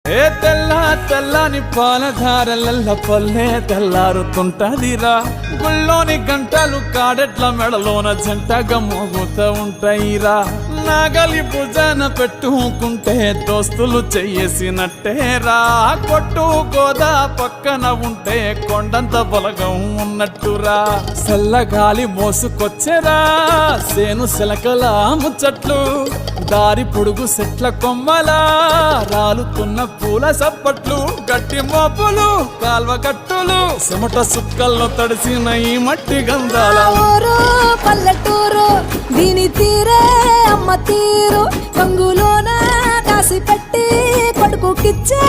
ఏ తెల్ల తెల్లని పాలధారలల్ల పల్లె తెల్లారుతుంటదిరా గుళ్ళోని గంటలు కాడెట్ల మెడలోన జంటగా మోగుతూ ఉంటాయిరా నాగలి భుజాన పెట్టుకుంటే దోస్తులు చెయ్యేసినట్టేరా కొట్టు గోదా పక్కన ఉంటే కొండంత బలగం ఉన్నట్టురా చల్లగాలి మోసుకొచ్చెరా సేను శిలకల ముచ్చట్లు దారి పొడుగు సెట్ల కొమ్మలా రాలుతున్న పూల సప్పట్లు గట్టి మోపులు కాల్వ కట్టులు చెమట సుక్కల్లో తడిసిన ఈ మట్టి గంధాల పల్లెటూరు దీని తీరే అమ్మ తీరు కంగులోన కాసి పెట్టి కొడుకుకిచ్చే